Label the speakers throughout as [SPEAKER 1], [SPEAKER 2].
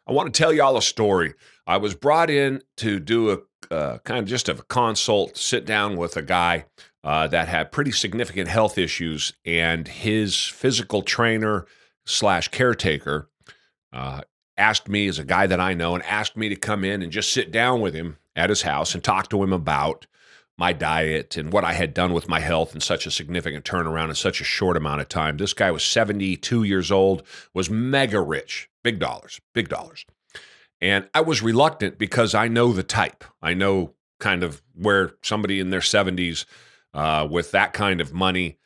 [SPEAKER 1] I want to tell y'all a story. I was brought in to do a kind of just a consult, sit down with a guy that had pretty significant health issues, and his physical trainer slash caretaker uh, asked me, as a guy that I know, and asked me to come in and just sit down with him at his house and talk to him about my diet and what I had done with my health in such a significant turnaround in such a short amount of time. This guy was 72 years old, was mega rich, big dollars, big dollars. And I was reluctant because I know the type. I know kind of where somebody in their 70s with that kind of money,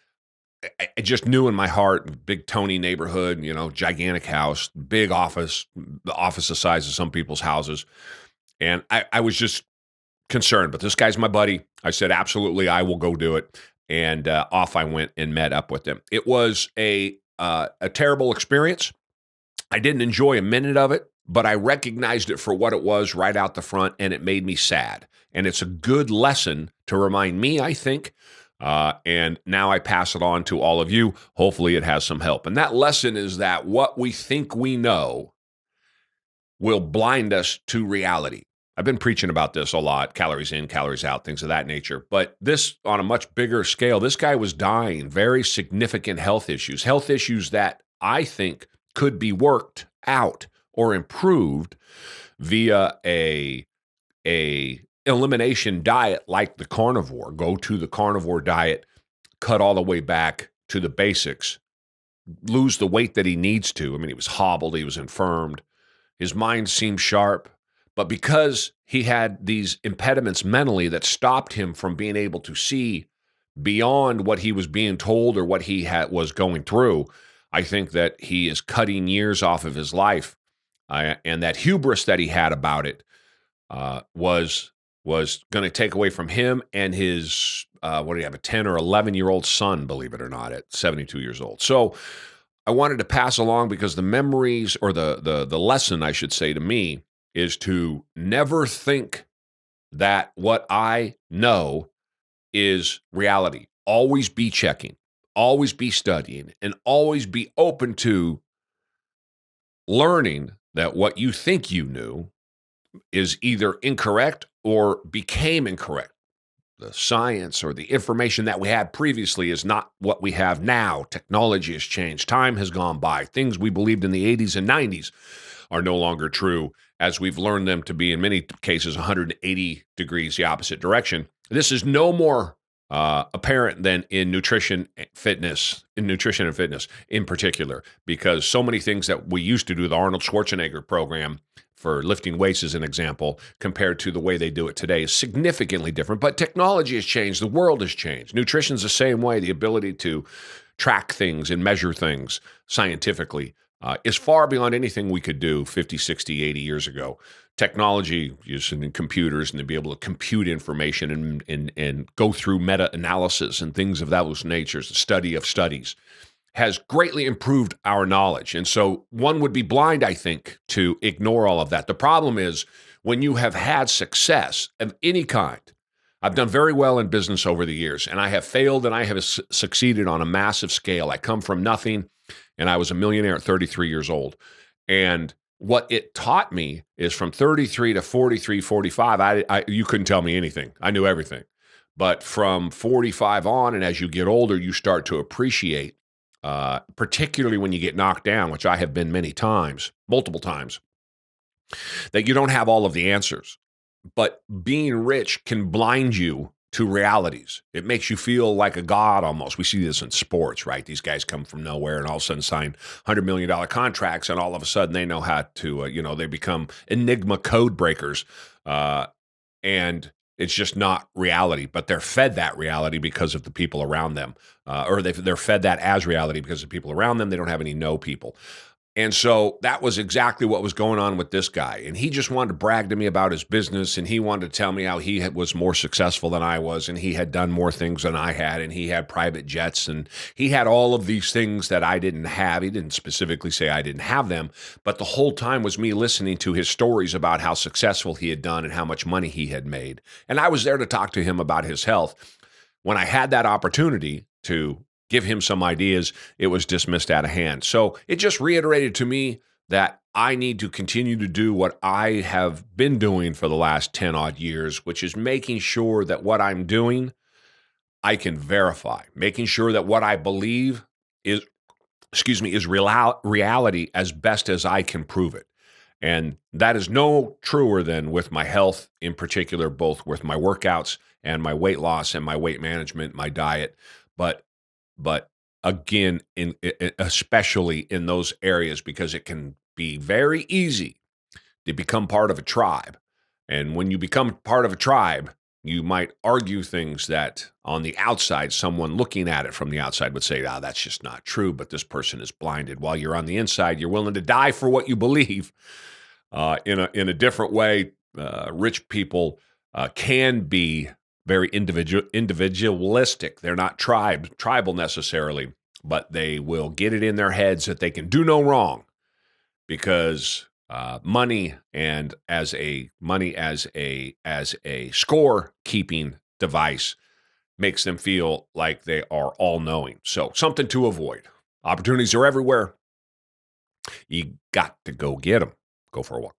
[SPEAKER 1] I just knew in my heart, big Tony neighborhood, gigantic house, big office, the office the size of some people's houses. And I was just concerned, but this guy's my buddy. I said, absolutely, I will go do it. And off I went and met up with him. It was a terrible experience. I didn't enjoy a minute of it, but I recognized it for what it was right out the front, and it made me sad. And it's a good lesson to remind me, I think, and now I pass it on to all of you. Hopefully it has some help. And that lesson is that what we think we know will blind us to reality. I've been preaching about this a lot, calories in, calories out, things of that nature. But this, on a much bigger scale, this guy was dying, very significant health issues that I think could be worked out or improved via a elimination diet like the carnivore. Go to the carnivore diet, cut all the way back to the basics, lose the weight that he needs to. I mean, he was hobbled, he was infirmed, his mind seemed sharp, but because he had these impediments mentally that stopped him from being able to see beyond what he was being told or what he was going through, I think that he is cutting years off of his life. And that hubris that he had about it was going to take away from him and his, what do you have, a 10 or 11-year-old son, believe it or not, at 72 years old. So I wanted to pass along because the memories, or the lesson, I should say, to me, is to never think that what I know is reality. Always be checking, always be studying, and always be open to learning that what you think you knew is either incorrect or became incorrect. The science or the information that we had previously is not what we have now. Technology has changed. Time has gone by. Things we believed in the 80s and 90s are no longer true, as we've learned them to be, in many cases, 180 degrees the opposite direction. This is no more apparent than in nutrition and fitness in particular, because so many things that we used to do, the Arnold Schwarzenegger program for lifting weights as an example, compared to the way they do it today, is significantly different. But technology has changed. The world has changed. Nutrition's the same way. The ability to track things and measure things scientifically is far beyond anything we could do 50, 60, 80 years ago. Technology, using computers, and to be able to compute information and go through meta-analysis and things of those natures, the study of studies, has greatly improved our knowledge. And so one would be blind, I think, to ignore all of that. The problem is when you have had success of any kind. I've done very well in business over the years, and I have failed and I have succeeded on a massive scale. I come from nothing, and I was a millionaire at 33 years old. And what it taught me is from 33 to 43, 45, you couldn't tell me anything. I knew everything. But from 45 on, and as you get older, you start to appreciate, particularly when you get knocked down, which I have been many times, multiple times, that you don't have all of the answers. But being rich can blind you to realities. It makes you feel like a god almost. We see this in sports, right? These guys come from nowhere and all of a sudden sign $100 million contracts, and all of a sudden they know how to, they become enigma code breakers. And it's just not reality, but they're fed that reality because of the people around them. Or they're fed that as reality because of the people around them. They don't have any no people. And so that was exactly what was going on with this guy. And he just wanted to brag to me about his business, and he wanted to tell me how he was more successful than I was, and he had done more things than I had, and he had private jets, and he had all of these things that I didn't have. He didn't specifically say I didn't have them, but the whole time was me listening to his stories about how successful he had done and how much money he had made. And I was there to talk to him about his health. When I had that opportunity to give him some ideas, it was dismissed out of hand. So it just reiterated to me that I need to continue to do what I have been doing for the last 10 odd years, which is making sure that what I'm doing, I can verify, making sure that what I believe is, is reality as best as I can prove it. And that is no truer than with my health in particular, both with my workouts and my weight loss and my weight management, my diet. But but again, especially in those areas, because it can be very easy to become part of a tribe. And when you become part of a tribe, you might argue things that on the outside, someone looking at it from the outside would say, that's just not true, but this person is blinded. While you're on the inside, you're willing to die for what you believe. In a different way, rich people can be very individualistic. They're not tribal necessarily, but they will get it in their heads that they can do no wrong because money as a score keeping device makes them feel like they are all knowing. So something to avoid. Opportunities are everywhere. You got to go get them. Go for a walk.